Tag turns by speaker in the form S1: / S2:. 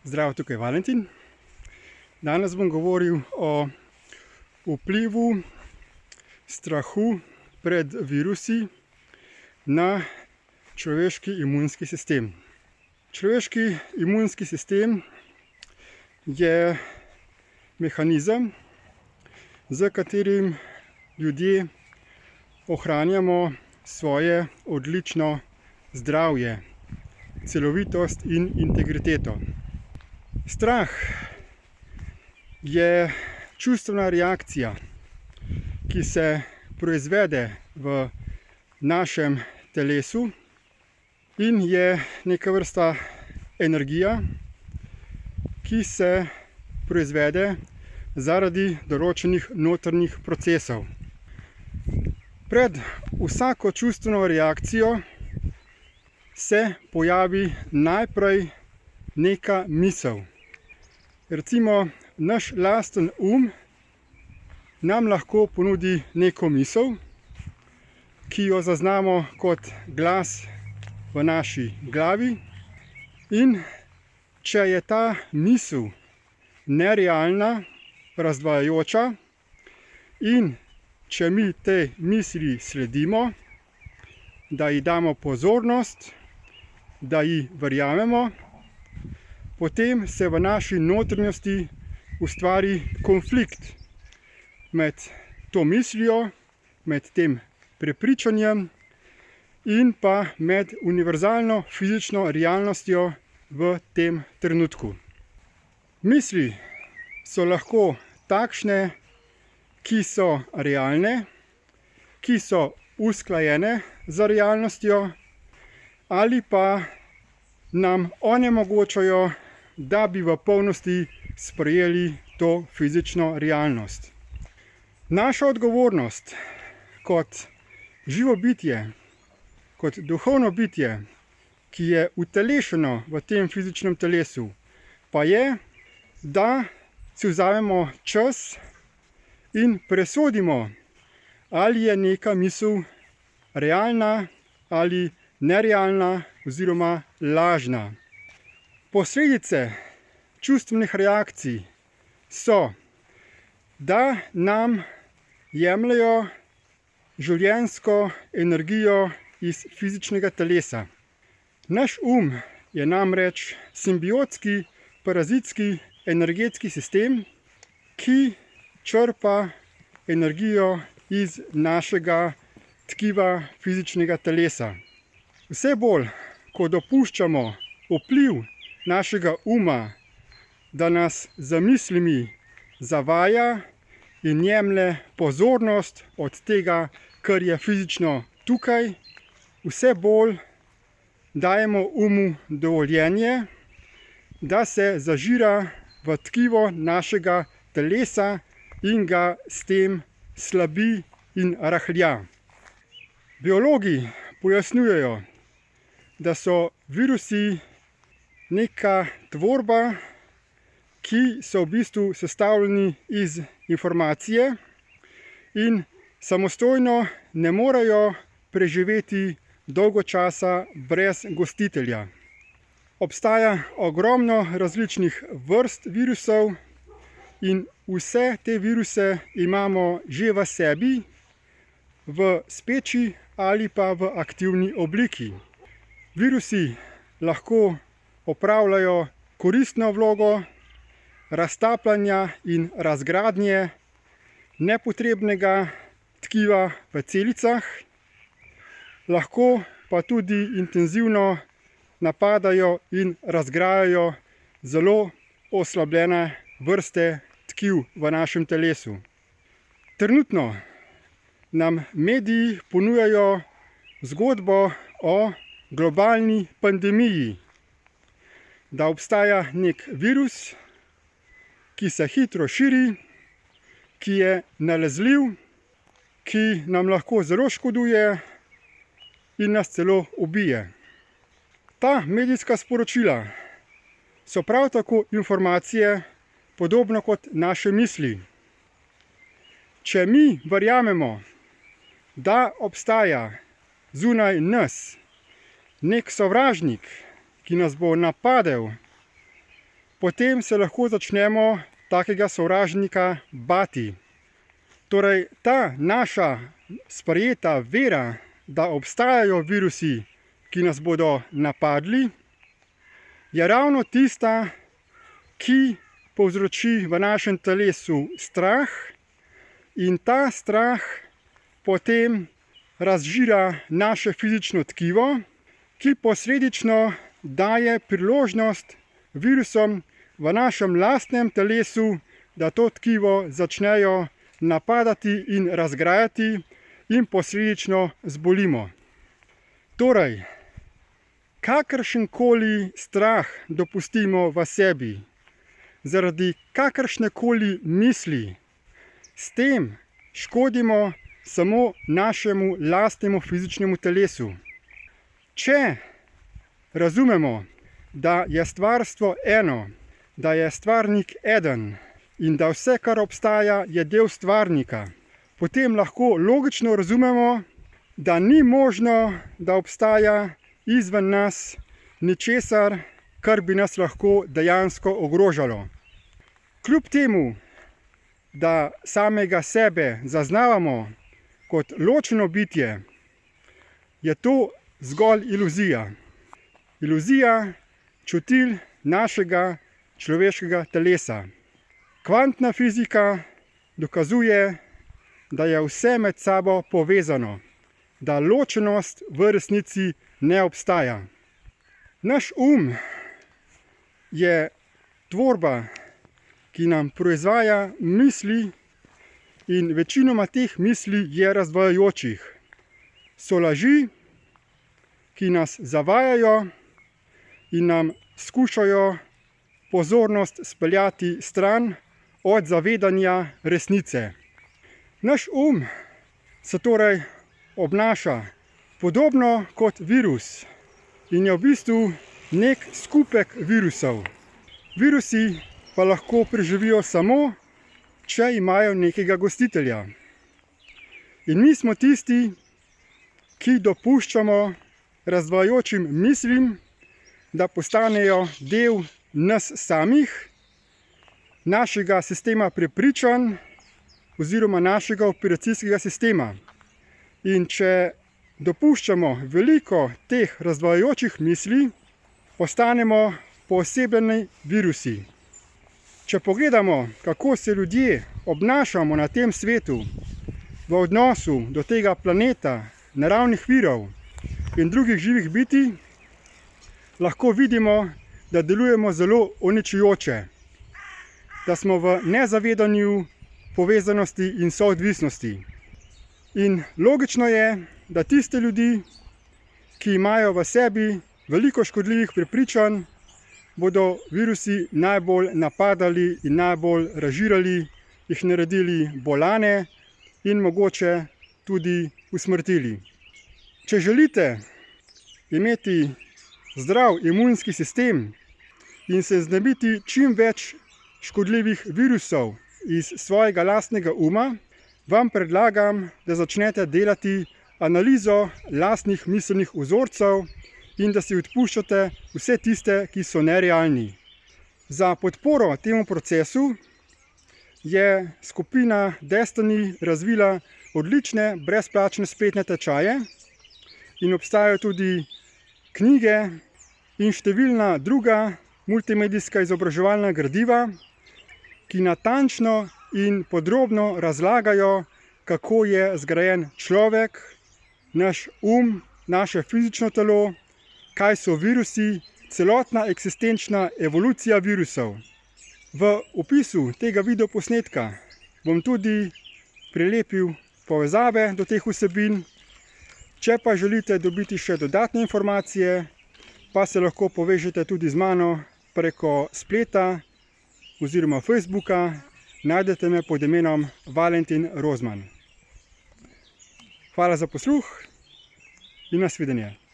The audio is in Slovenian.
S1: Zdravo, tukaj je Valentin. Danes bom govoril o vplivu strahu pred virusi na človeški imunski sistem. Človeški imunski sistem je mehanizem, z katerim ljudje ohranjamo svoje odlično zdravje, celovitost in integriteto. Strah je čustvena reakcija, ki se proizvede v našem telesu in je neka vrsta energija, ki se proizvede zaradi določenih notranjih procesov. Pred vsako čustveno reakcijo se pojavi najprej neka misel. Recimo, naš lasten nam lahko ponudi neko misel, ki jo zaznamo kot glas v naši glavi, in če je ta misel nerealna, razdvajajoča, in če mi tej misli sledimo, da ji damo pozornost, da ji verjamemo, potem se v naši notranjosti ustvari konflikt med to mislijo, med tem prepričanjem in pa med univerzalno fizično realnostjo v tem trenutku. Misli so lahko takšne, ki so realne, ki so usklajene z realnostjo, ali pa nam onemogočajo, da bi v polnosti sprejeli to fizično realnost. Naša odgovornost kot živo bitje, kot duhovno bitje, ki je utelešeno v tem fizičnem telesu, pa je, da si vzamemo čas in presodimo, ali je neka misel realna ali nerealna oziroma lažna. Posledice čustvenih reakcij so, da nam jemljejo življenjsko energijo iz fizičnega telesa. Naš je namreč simbiotski, parazitski, energetski sistem, ki črpa energijo iz našega tkiva fizičnega telesa. Vse bolj, ko dopuščamo vpliv našega da nas z mislimi zavaja in jemlje pozornost od tega, kar je fizično tukaj, vse bolj dajemo dovoljenje, da se zažira v tkivo našega telesa in ga s tem slabi in rahlja. Biologi pojasnjujejo, da so virusi neka tvorba, ki so v bistvu sestavljeni iz informacije in samostojno ne morejo preživeti dolgo časa brez gostitelja. Obstaja ogromno različnih vrst virusov in vse te viruse imamo že v sebi, v speči ali pa v aktivni obliki. Virusi lahko opravljajo koristno vlogo raztapljanja in razgradnje nepotrebnega tkiva v celicah, lahko pa tudi intenzivno napadajo in razgrajajo zelo oslabljene vrste tkiv v našem telesu. Trenutno nam mediji ponujajo zgodbo o globalni pandemiji, da obstaja nek virus, ki se hitro širi, ki je nalezljiv, ki nam lahko zelo škoduje in nas celo ubije. Ta medijska sporočila so prav tako informacije, podobno kot naše misli. Če mi verjamemo, da obstaja zunaj nas nek sovražnik, ki nas bo napadel, potem se lahko začnemo takega sovražnika bati. Torej, ta naša sprejeta vera, da obstajajo virusi, ki nas bodo napadli, je ravno tista, ki povzroči v našem telesu strah, in ta strah potem razžira naše fizično tkivo, ki posledično daje priložnost virusom v našem lastnem telesu, da to tkivo začnejo napadati in razgrajati in posledično zbolimo. Torej, kakršenkoli strah dopustimo v sebi, zaradi kakršnekoli misli, s tem škodimo samo našemu lastnemu fizičnemu telesu. Če razumemo, da je stvarstvo eno, da je stvarnik eden in da vse, kar obstaja, je del stvarnika, potem lahko logično razumemo, da ni možno, da obstaja izven nas ničesar, kar bi nas lahko dejansko ogrožalo. Kljub temu, da samega sebe zaznavamo kot ločeno bitje, je to zgolj iluzija. Iluzija čutil našega človeškega telesa. Kvantna fizika dokazuje, da je vse med sabo povezano, da ločenost v resnici ne obstaja. Naš je tvorba, ki nam proizvaja misli, in večinoma teh misli je razdvajajočih. So laži, ki nas zavajajo in nam skušajo pozornost speljati stran od zavedanja resnice. Naš se torej obnaša podobno kot virus in je v bistvu nek skupek virusov. Virusi pa lahko preživijo samo, če imajo nekega gostitelja. In mi smo tisti, ki dopuščamo razdvajajočim mislim, da postanejo del nas samih, našega sistema prepričanj oziroma našega operacijskega sistema. In če dopuščamo veliko teh razdvajajočih misli, postanemo poosebljeni virusi. Če pogledamo, kako se ljudje obnašamo na tem svetu v odnosu do tega planeta, naravnih virov in drugih živih bitij, lahko vidimo, da delujemo zelo uničujoče, da smo v nezavedanju, povezanosti in soodvisnosti. In logično je, da tiste ljudi, ki imajo v sebi veliko škodljivih prepričanj, bodo virusi najbolj napadali in najbolj razžirali, jih naredili bolane in mogoče tudi usmrtili. Če želite imeti zdrav imunski sistem in se znebiti čim več škodljivih virusov iz svojega lastnega vam predlagam, da začnete delati analizo lastnih miselnih vzorcev in da si odpuščate vse tiste, ki so nerealni. Za podporo temu procesu je skupina Destiny razvila odlične brezplačne spletne tečaje in obstajajo tudi knjige in številna druga multimedijska izobraževalna gradiva, ki natančno in podrobno razlagajo, kako je zgrajen človek, naš naše fizično telo, kaj so virusi, celotna eksistenčna evolucija virusov. V opisu tega videoposnetka bom tudi prilepil povezave do teh vsebin. Če pa želite dobiti še dodatne informacije, pa se lahko povežete tudi z mano preko spleta oziroma Facebooka. Najdete me pod imenom Valentin Rozman. Hvala za posluh in nasvidenje.